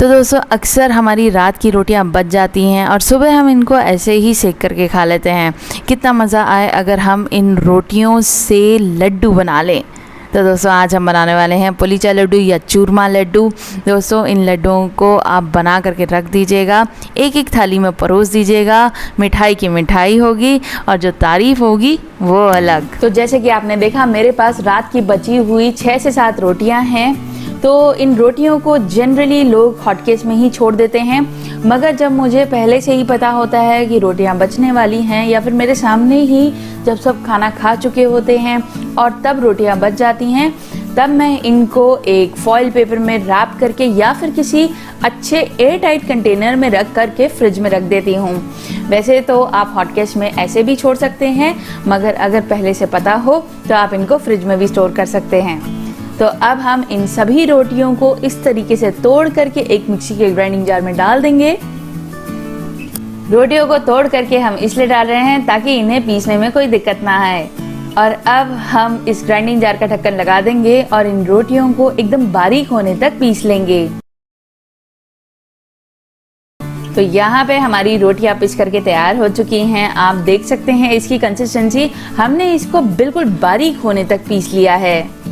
तो दोस्तों अक्सर हमारी रात की रोटियां बच जाती हैं और सुबह हम इनको ऐसे ही सेक करके खा लेते हैं। कितना मज़ा आए अगर हम इन रोटियों से लड्डू बना लें। तो दोस्तों आज हम बनाने वाले हैं पुलीचा लड्डू या चूरमा लड्डू। दोस्तों इन लड्डुओं को आप बना करके रख दीजिएगा, एक एक थाली में परोस दीजिएगा। मिठाई की मिठाई होगी और जो तारीफ़ होगी वो अलग। तो जैसे कि आपने देखा मेरे पास रात की बची हुई 6 से 7 रोटियां हैं। तो इन रोटियों को जनरली लोग हॉटकेस में ही छोड़ देते हैं, मगर जब मुझे पहले से ही पता होता है कि रोटियां बचने वाली हैं या फिर मेरे सामने ही जब सब खाना खा चुके होते हैं और तब रोटियां बच जाती हैं, तब मैं इनको एक फॉइल पेपर में रैप करके या फिर किसी अच्छे एयर टाइट कंटेनर में रख करके फ्रिज में रख देती हूँ। वैसे तो आप हॉटकेस में ऐसे भी छोड़ सकते हैं, मगर अगर पहले से पता हो तो आप इनको फ्रिज में भी स्टोर कर सकते हैं। तो अब हम इन सभी रोटियों को इस तरीके से तोड़ करके एक मिक्सी के ग्राइंडिंग जार में डाल देंगे। रोटियों को तोड़ करके हम इसलिए डाल रहे हैं ताकि इन्हें पीसने में कोई दिक्कत ना आए। और अब हम इस ग्राइंडिंग जार का ढक्कन लगा देंगे और इन रोटियों को एकदम बारीक होने तक पीस लेंगे। तो यहाँ पे हमारी रोटियां पिस करके तैयार हो चुकी हैं। आप देख सकते हैं इसकी कंसिस्टेंसी, हमने इसको बिल्कुल बारीक होने तक पीस लिया है।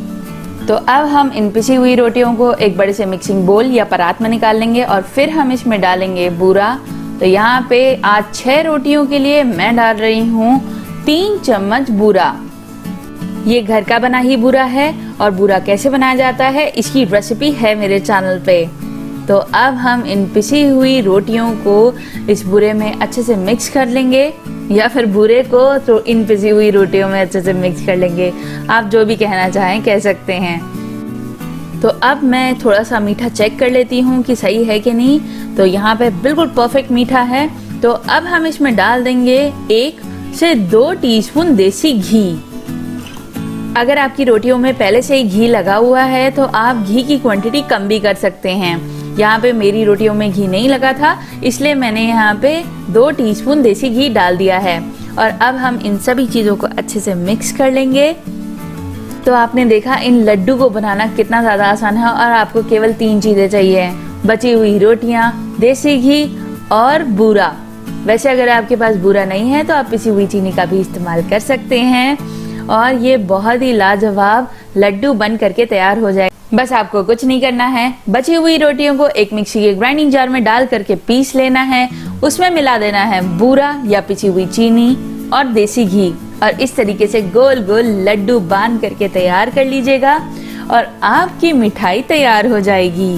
तो अब हम इन पिसी हुई रोटियों को एक बड़े से मिक्सिंग बोल या परात में निकाल लेंगे और फिर हम इसमें डालेंगे बूरा। तो यहाँ पे आज 6 रोटियों के लिए मैं डाल रही हूँ 3 चम्मच बूरा। ये घर का बना ही बूरा है और बूरा कैसे बनाया जाता है इसकी रेसिपी है मेरे चैनल पे। तो अब हम इन पिसी हुई रोटियों को इस बूरे में अच्छे से मिक्स कर लेंगे, या फिर बूरे को तो इन पिसी हुई रोटियों में अच्छे से मिक्स कर लेंगे। आप जो भी कहना चाहें कह सकते हैं। तो अब मैं थोड़ा सा मीठा चेक कर लेती हूँ कि सही है कि नहीं। तो यहाँ पे बिल्कुल परफेक्ट मीठा है। तो अब हम इसमें डाल देंगे 1 से 2 टीस्पून देसी घी। अगर आपकी रोटियों में पहले से ही घी लगा हुआ है तो आप घी की क्वांटिटी कम भी कर सकते हैं। यहाँ पे मेरी रोटियों में घी नहीं लगा था, इसलिए मैंने यहाँ पे 2 टीस्पून देसी घी डाल दिया है। और अब हम इन सभी चीज़ों को अच्छे से मिक्स कर लेंगे। तो आपने देखा इन लड्डू को बनाना कितना ज़्यादा आसान है और आपको केवल 3 चीज़ें चाहिए, बची हुई रोटियाँ, देसी घी और बूरा। वैसे अगर आपके पास बूरा नहीं है तो आप पिसी हुई चीनी का भी इस्तेमाल कर सकते हैं और ये बहुत ही लाजवाब लड्डू बन करके तैयार हो जाए। बस आपको कुछ नहीं करना है, बची हुई रोटियों को एक मिक्सी के ग्राइंडिंग जार में डाल करके पीस लेना है। उसमें मिला देना है बूरा या पिसी हुई चीनी और देसी घी और इस तरीके से गोल गोल लड्डू बांध करके तैयार कर लीजिएगा और आपकी मिठाई तैयार हो जाएगी।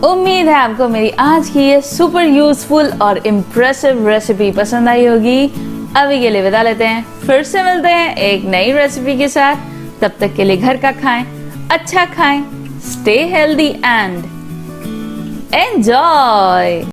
उम्मीद है आपको मेरी आज की ये सुपर यूजफुल और इम्प्रेसिव रेसिपी पसंद आई होगी। अभी के लिए विदा लेते हैं, फिर से मिलते हैं एक नई रेसिपी के साथ। तब तक के लिए घर का खाएं, अच्छा खाएं, stay healthy and enjoy!